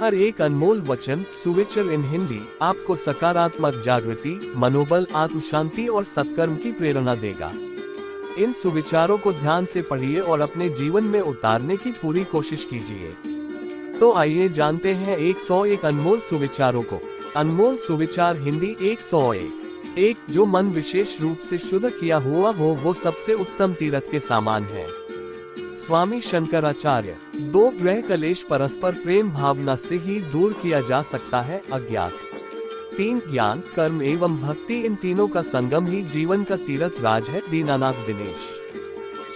हर एक अनमोल वचन सुविचार इन हिंदी आपको सकारात्मक जागृति, मनोबल, आत्म शांति और सत्कर्म की प्रेरणा देगा। इन सुविचारों को ध्यान से पढ़िए और अपने जीवन में उतारने की पूरी कोशिश कीजिए। तो आइए जानते हैं 101 अनमोल सुविचारों को। अनमोल सुविचार हिंदी 101। एक, जो मन विशेष रूप से शुद्ध किया हुआ हो वो सबसे उत्तम तीर्थ के समान है। स्वामी शंकराचार्य। 2, ग्रह कलेश परस्पर प्रेम भावना से ही दूर किया जा सकता है, अज्ञात। 3, ज्ञान, कर्म एवं भक्ति इन तीनों का संगम ही जीवन का तीर्थ राज है, दीनानाथ दिनेश।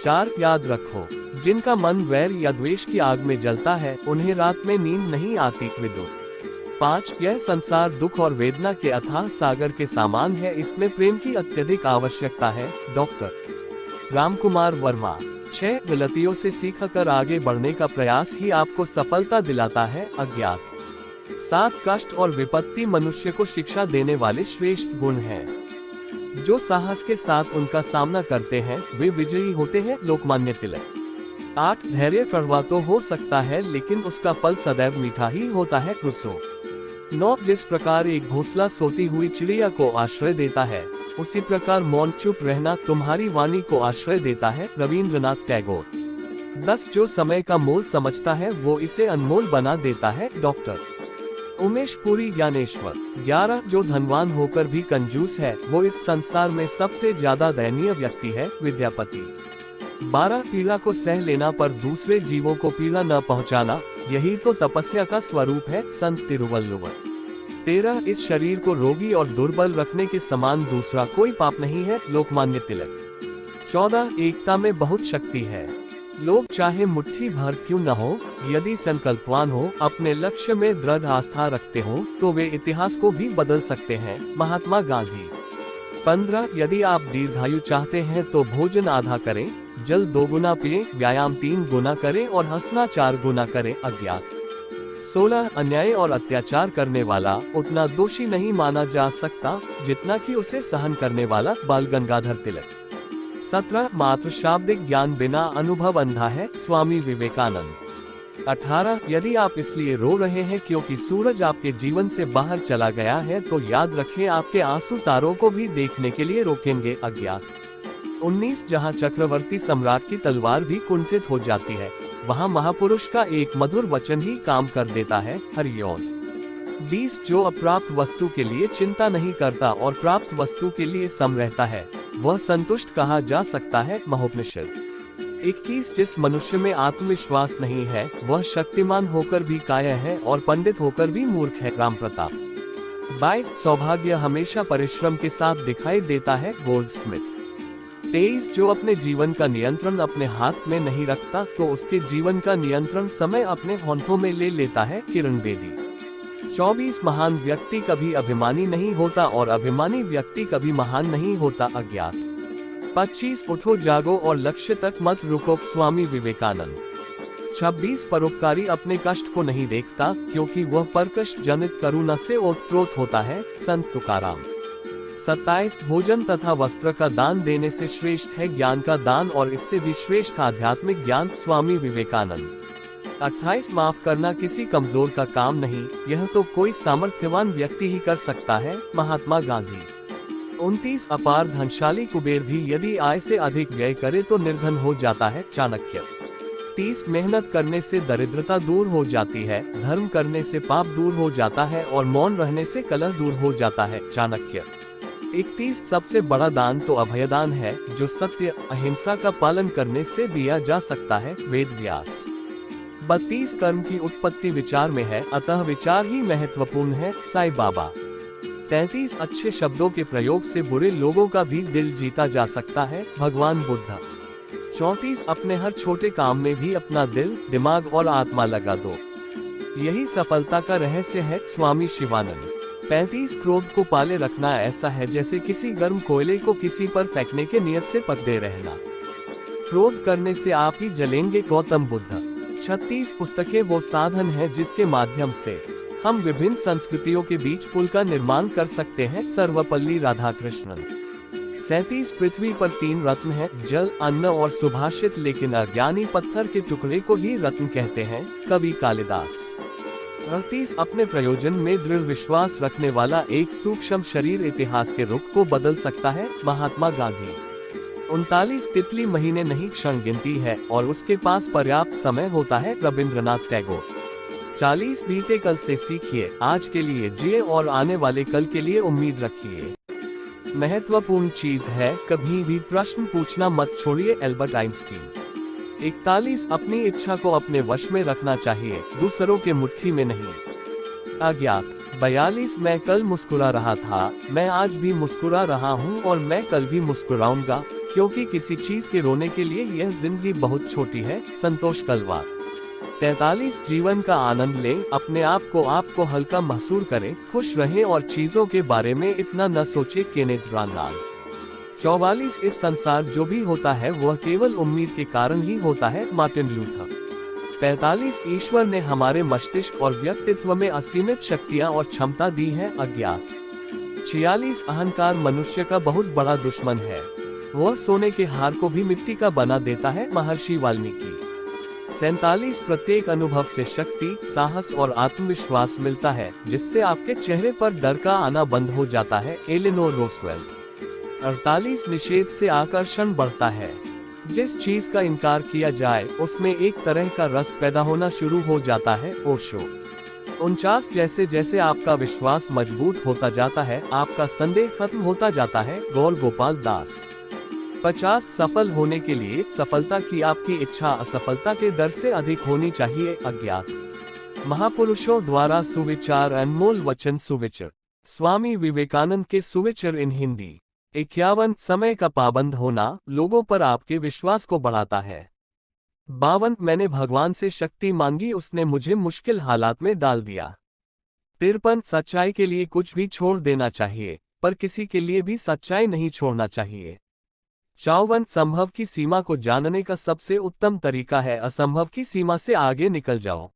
4, याद रखो, जिनका मन वैर या द्वेष की आग में जलता है उन्हें रात में नींद नहीं आती, विदुर। 5, यह संसार दुख और वेदना के अथाह सागर के समान है, इसमें प्रेम की अत्यधिक आवश्यकता है, डॉक्टर रामकुमार वर्मा। 6, गलतियों से सीखकर आगे बढ़ने का प्रयास ही आपको सफलता दिलाता है, अज्ञात। 7, कष्ट और विपत्ति मनुष्य को शिक्षा देने वाले श्रेष्ठ गुण हैं। जो साहस के साथ उनका सामना करते हैं वे विजयी होते हैं, लोकमान्य तिलक। 8, धैर्य कड़वा तो हो सकता है लेकिन उसका फल सदैव मीठा ही होता है, रूसो। 9, जिस प्रकार एक घोंसला सोती हुई चिड़िया को आश्रय देता है उसी प्रकार मौन चुप रहना तुम्हारी वाणी को आश्रय देता है, रविंद्रनाथ टैगोर। 10, जो समय का मोल समझता है वो इसे अनमोल बना देता है, डॉक्टर उमेश पुरी ज्ञानेश्वर। 11, जो धनवान होकर भी कंजूस है वो इस संसार में सबसे ज्यादा दयनीय व्यक्ति है, विद्यापति। 12, पीड़ा को सह लेना पर दूसरे जीवों को पीड़ा न पहुंचाना, यही तो तपस्या का स्वरूप है, संत तिरुवल्लुवर। 13, इस शरीर को रोगी और दुर्बल रखने के समान दूसरा कोई पाप नहीं है, लोकमान्य तिलक। 14, एकता में बहुत शक्ति है। लोग चाहे मुट्ठी भर क्यों न हो, यदि संकल्पवान हो, अपने लक्ष्य में दृढ़ आस्था रखते हो तो वे इतिहास को भी बदल सकते हैं, महात्मा गांधी। 15, यदि आप दीर्घायु चाहते हैं तो भोजन आधा करें, जल 2 गुना पिए, व्यायाम 3 गुना करें और हंसना 4 गुना करें, अज्ञात। 16, अन्याय और अत्याचार करने वाला उतना दोषी नहीं माना जा सकता जितना कि उसे सहन करने वाला, बाल गंगाधर तिलक। 17, मात्र शाब्दिक ज्ञान बिना अनुभव अंधा है, स्वामी विवेकानंद। 18, यदि आप इसलिए रो रहे हैं क्योंकि सूरज आपके जीवन से बाहर चला गया है तो याद रखें आपके आंसू तारों को भी देखने के लिए रोकेंगे, अज्ञात। 19, जहां चक्रवर्ती सम्राट की तलवार भी कुंठित हो जाती है वहां महापुरुष का एक मधुर वचन ही काम कर देता है, हरिओम। 20, जो अप्राप्त वस्तु के लिए चिंता नहीं करता और प्राप्त वस्तु के लिए सम रहता है वह संतुष्ट कहा जा सकता है, महोपनिषद। 21, जिस मनुष्य में आत्मविश्वास नहीं है वह शक्तिमान होकर भी कायर है और पंडित होकर भी मूर्ख है, राम प्रताप। 22, सौभाग्य हमेशा परिश्रम के साथ दिखाई देता है, गोल्डस्मिथ। 23, जो अपने जीवन का नियंत्रण अपने हाथ में नहीं रखता तो उसके जीवन का नियंत्रण समय अपने हाथों में ले लेता है, किरण बेदी। 24, महान व्यक्ति कभी अभिमानी नहीं होता और अभिमानी व्यक्ति कभी महान नहीं होता, अज्ञात। 25, उठो जागो और लक्ष्य तक मत रुको, स्वामी विवेकानंद। 26, परोपकारी अपने कष्ट को नहीं देखता क्योंकि वह परकष्ट जनित करुणा से ओतप्रोत होता है, संत तुकाराम। 27, भोजन तथा वस्त्र का दान देने से श्रेष्ठ है ज्ञान का दान और इससे भी श्रेष्ठ आध्यात्मिक ज्ञान, स्वामी विवेकानंद। 28, माफ करना किसी कमजोर का काम नहीं, यह तो कोई सामर्थ्यवान व्यक्ति ही कर सकता है, महात्मा गांधी। 29, अपार धनशाली कुबेर भी यदि आय से अधिक व्यय करे तो निर्धन हो जाता है, चाणक्य। 30, मेहनत करने से दरिद्रता दूर हो जाती है, धर्म करने से पाप दूर हो जाता है और मौन रहने से कलह दूर हो जाता है, चाणक्य। 31, सबसे बड़ा दान तो अभयदान है जो सत्य अहिंसा का पालन करने से दिया जा सकता है, वेद व्यास। 32, कर्म की उत्पत्ति विचार में है अतः विचार ही महत्वपूर्ण है, साईं बाबा। 33, अच्छे शब्दों के प्रयोग से बुरे लोगों का भी दिल जीता जा सकता है, भगवान बुद्ध। 34, अपने हर छोटे काम में भी अपना दिल, दिमाग और आत्मा लगा दो, यही सफलता का रहस्य है, स्वामी शिवानंद। 35, क्रोध को पाले रखना ऐसा है जैसे किसी गर्म कोयले को किसी पर फेंकने के नियत से पकड़े रहना, क्रोध करने से आप ही जलेंगे, गौतम बुद्ध। 36, पुस्तकें वो साधन है जिसके माध्यम से हम विभिन्न संस्कृतियों के बीच पुल का निर्माण कर सकते हैं, सर्वपल्ली राधाकृष्णन। 37, पृथ्वी पर 3 रत्न हैं, जल, अन्न और सुभाषित, लेकिन अज्ञानी पत्थर के टुकड़े को ही रत्न कहते हैं, कवि कालिदास। 38 अपने प्रयोजन में दृढ़ विश्वास रखने वाला एक सूक्ष्म शरीर इतिहास के रुख को बदल सकता है, महात्मा गांधी। 39 तितली महीने नहीं क्षण गिनती है और उसके पास पर्याप्त समय होता है, रविंद्रनाथ टैगोर। 40 बीते कल से सीखिए, आज के लिए जिए और आने वाले कल के लिए उम्मीद रखिए। महत्वपूर्ण चीज है, कभी भी प्रश्न पूछना मत छोड़िए, एल्बर्ट आइंस्टीन। 41 अपनी इच्छा को अपने वश में रखना चाहिए, दूसरों के मुट्ठी में नहीं। अज्ञात। 42 मैं कल मुस्कुरा रहा था, मैं आज भी मुस्कुरा रहा हूँ और मैं कल भी मुस्कुराऊंगा, क्योंकि किसी चीज के रोने के लिए यह जिंदगी बहुत छोटी है, संतोष कलवार। 43 जीवन का आनंद लें, अपने आप को हल्का महसूस करें, खुश रहें और चीजों के बारे में इतना न सोचे, केनेथ ब्रानर्ड। 44 इस संसार जो भी होता है वह केवल उम्मीद के कारण ही होता है, मार्टिन लूथर। 45 ईश्वर ने हमारे मस्तिष्क और व्यक्तित्व में असीमित शक्तियां और क्षमता दी है, अज्ञात। 46 अहंकार मनुष्य का बहुत बड़ा दुश्मन है, वह सोने के हार को भी मिट्टी का बना देता है, महर्षि वाल्मीकि। 47 प्रत्येक अनुभव से शक्ति, साहस और आत्मविश्वास मिलता है, जिससे आपके चेहरे पर डर का आना बंद हो जाता है, एलेनोर रूजवेल्ट। 48 निषेध से आकर्षण बढ़ता है, जिस चीज का इनकार किया जाए उसमें एक तरह का रस पैदा होना शुरू हो जाता है, ओशो। 49 जैसे जैसे आपका विश्वास मजबूत होता जाता है, आपका संदेह खत्म होता जाता है, गौर गोपाल दास। 50 सफल होने के लिए सफलता की आपकी इच्छा असफलता के डर से अधिक होनी चाहिए, अज्ञात। महापुरुषों द्वारा सुविचार, अनमोल वचन सुविचार। स्वामी विवेकानंद के सुविचार इन हिंदी। 51 समय का पाबंद होना लोगों पर आपके विश्वास को बढ़ाता है। 52 मैंने भगवान से शक्ति मांगी, उसने मुझे मुश्किल हालात में डाल दिया। 53 सच्चाई के लिए कुछ भी छोड़ देना चाहिए, पर किसी के लिए भी सच्चाई नहीं छोड़ना चाहिए। 54 संभव की सीमा को जानने का सबसे उत्तम तरीका है असंभव की सीमा से आगे निकल जाओ।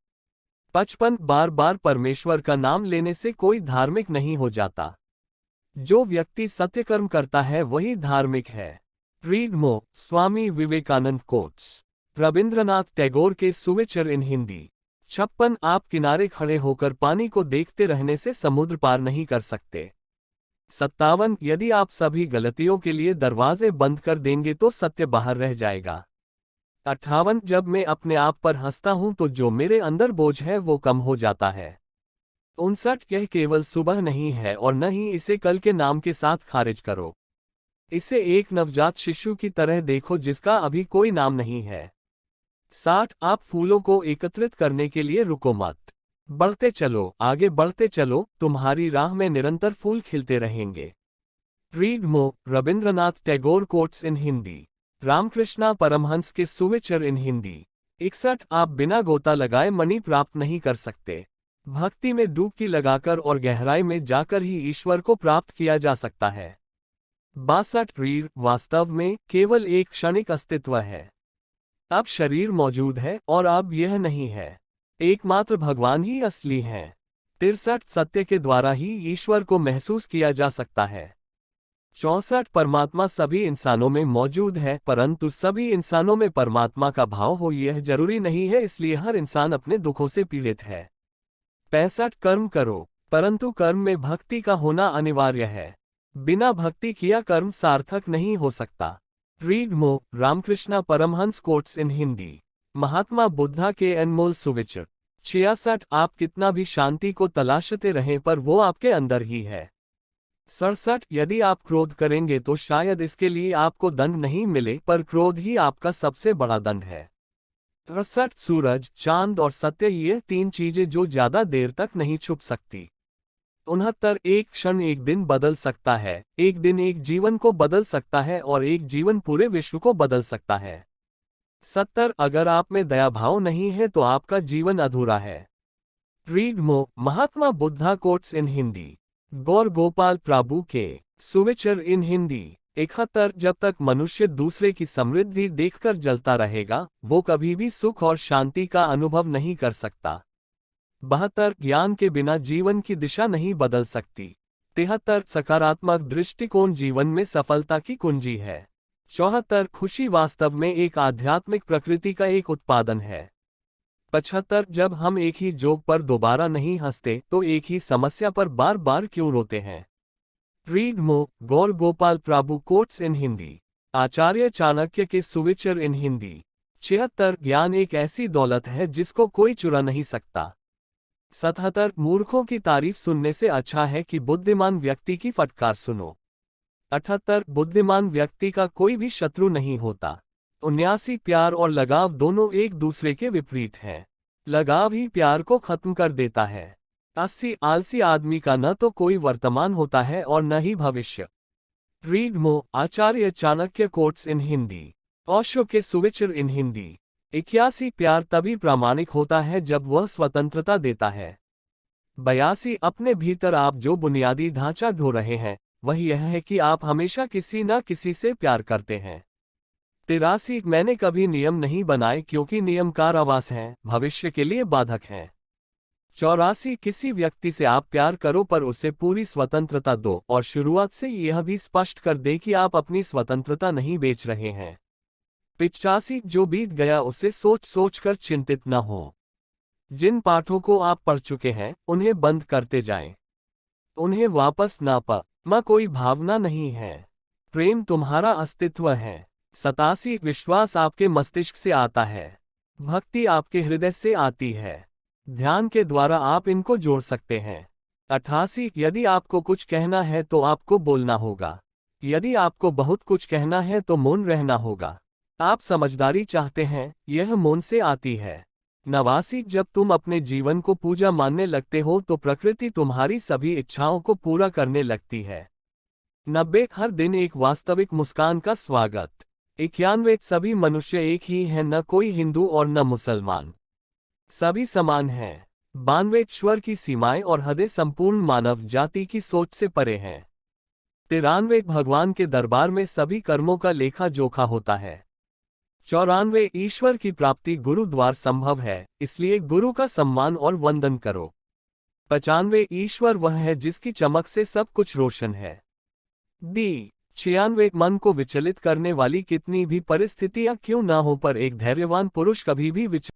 55 बार बार परमेश्वर का नाम लेने से कोई धार्मिक नहीं हो जाता, जो व्यक्ति सत्यकर्म करता है वही धार्मिक है। रीड मोर, स्वामी विवेकानंद कोट्स। रविंद्रनाथ टैगोर के सुविचार इन हिंदी। 56 आप किनारे खड़े होकर पानी को देखते रहने से समुद्र पार नहीं कर सकते। 57 यदि आप सभी गलतियों के लिए दरवाजे बंद कर देंगे तो सत्य बाहर रह जाएगा। 58 जब मैं अपने आप पर हंसता हूं तो जो मेरे अंदर बोझ है वो कम हो जाता है। 59 यह केवल सुबह नहीं है और न ही इसे कल के नाम के साथ खारिज करो। इसे एक नवजात शिशु की तरह देखो जिसका अभी कोई नाम नहीं है। 60 आप फूलों को एकत्रित करने के लिए रुको मत, बढ़ते चलो, आगे बढ़ते चलो, तुम्हारी राह में निरंतर फूल खिलते रहेंगे। Read more, Rabindranath Tagore quotes in Hindi. Ramakrishna Paramhansa के सुविचार इन हिंदी। 61 आप बिना गोता लगाए मणि प्राप्त नहीं कर सकते, भक्ति में डुबकी लगाकर और गहराई में जाकर ही ईश्वर को प्राप्त किया जा सकता है। 62 रीड वास्तव में केवल एक क्षणिक अस्तित्व है, अब शरीर मौजूद है और अब यह नहीं है, एकमात्र भगवान ही असली है। 63 सत्य के द्वारा ही ईश्वर को महसूस किया जा सकता है। 64 परमात्मा सभी इंसानों में मौजूद है, परंतु सभी इंसानों में परमात्मा का भाव हो यह जरूरी नहीं है, इसलिए हर इंसान अपने दुखों से पीड़ित है। 65 कर्म करो, परंतु कर्म में भक्ति का होना अनिवार्य है, बिना भक्ति किया कर्म सार्थक नहीं हो सकता। Read more, Ramakrishna Paramahamsa quotes in Hindi. Mahatma Buddha के अनमोल सुविचार। 66 आप कितना भी शांति को तलाशते रहें पर वो आपके अंदर ही है। 67 यदि आप क्रोध करेंगे तो शायद इसके लिए आपको दंड नहीं मिले, पर क्रोध ही आपका सबसे बड़ा दंड है। 68 सूरज, चांद और सत्य ये 3 चीजें जो ज्यादा देर तक नहीं छुप सकती। 69 एक क्षण एक दिन बदल सकता है, एक दिन एक जीवन को बदल सकता है और एक जीवन पूरे विश्व को बदल सकता है। 70 अगर आप में दया भाव नहीं है तो आपका जीवन अधूरा है। Read more, Mahatma Buddha quotes in Hindi. Gaur Gopal Prabhu के सुविचार इन हिंदी। 71 जब तक मनुष्य दूसरे की समृद्धि देखकर जलता रहेगा वो कभी भी सुख और शांति का अनुभव नहीं कर सकता। 72 ज्ञान के बिना जीवन की दिशा नहीं बदल सकती। 73 सकारात्मक दृष्टिकोण जीवन में सफलता की कुंजी है। 74 खुशी वास्तव में एक आध्यात्मिक प्रकृति का एक उत्पादन है। 75 जब हम एक ही जोक पर दोबारा नहीं हंसते तो एक ही समस्या पर बार बार क्यों रोते हैं। Read more Gaur Gopal Prabhu quotes in Hindi. Acharya Chanakya के सुविचार इन हिंदी। 76 ज्ञान एक ऐसी दौलत है जिसको कोई चुरा नहीं सकता। 77 मूर्खों की तारीफ सुनने से अच्छा है कि बुद्धिमान व्यक्ति की फटकार सुनो। 78 बुद्धिमान व्यक्ति का कोई भी शत्रु नहीं होता। 79 प्यार और लगाव दोनों एक दूसरे के विपरीत हैं। लगाव ही प्यार को खत्म कर देता है। 80 आलसी आदमी का न तो कोई वर्तमान होता है और न ही भविष्य। Read more Acharya Chanakya quotes in Hindi. Osho के सुविचार इन हिंदी। 81 प्यार तभी प्रामाणिक होता है जब वह स्वतंत्रता देता है। 82 अपने भीतर आप जो बुनियादी ढांचा ढो रहे हैं वह यह है कि आप हमेशा किसी न किसी से प्यार करते हैं। 83 मैंने कभी नियम नहीं बनाए क्योंकि नियम कारावास हैं, भविष्य के लिए बाधक हैं। 84 किसी व्यक्ति से आप प्यार करो पर उसे पूरी स्वतंत्रता दो और शुरुआत से यह भी स्पष्ट कर दे कि आप अपनी स्वतंत्रता नहीं बेच रहे हैं। 85 जो बीत गया उसे सोच सोच कर चिंतित न हो। जिन पाठों को आप पढ़ चुके हैं उन्हें बंद करते जाएं। उन्हें वापस ना कोई भावना नहीं है। प्रेम तुम्हारा अस्तित्व है। 87 विश्वास आपके मस्तिष्क से आता है। भक्ति आपके हृदय से आती है। ध्यान के द्वारा आप इनको जोड़ सकते हैं। 88 यदि आपको कुछ कहना है तो आपको बोलना होगा। यदि आपको बहुत कुछ कहना है तो मौन रहना होगा। आप समझदारी चाहते हैं, यह मौन से आती है। 89 जब तुम अपने जीवन को पूजा मानने लगते हो तो प्रकृति तुम्हारी सभी इच्छाओं को पूरा करने लगती है। 90 हर दिन एक वास्तविक मुस्कान का स्वागत। 91 सभी मनुष्य एक ही हैं, न कोई हिंदू और न मुसलमान, सभी समान हैं। 92 ईश्वर की सीमाएं और हदें संपूर्ण मानव जाति की सोच से परे हैं। 93 भगवान के दरबार में सभी कर्मों का लेखा जोखा होता है। 94 ईश्वर की प्राप्ति गुरु द्वार संभव है, इसलिए गुरु का सम्मान और वंदन करो। 95 ईश्वर वह है जिसकी चमक से सब कुछ रोशन है। 96 मन को विचलित करने वाली कितनी भी परिस्थितियां क्यों ना हो पर एक धैर्यवान पुरुष कभी भी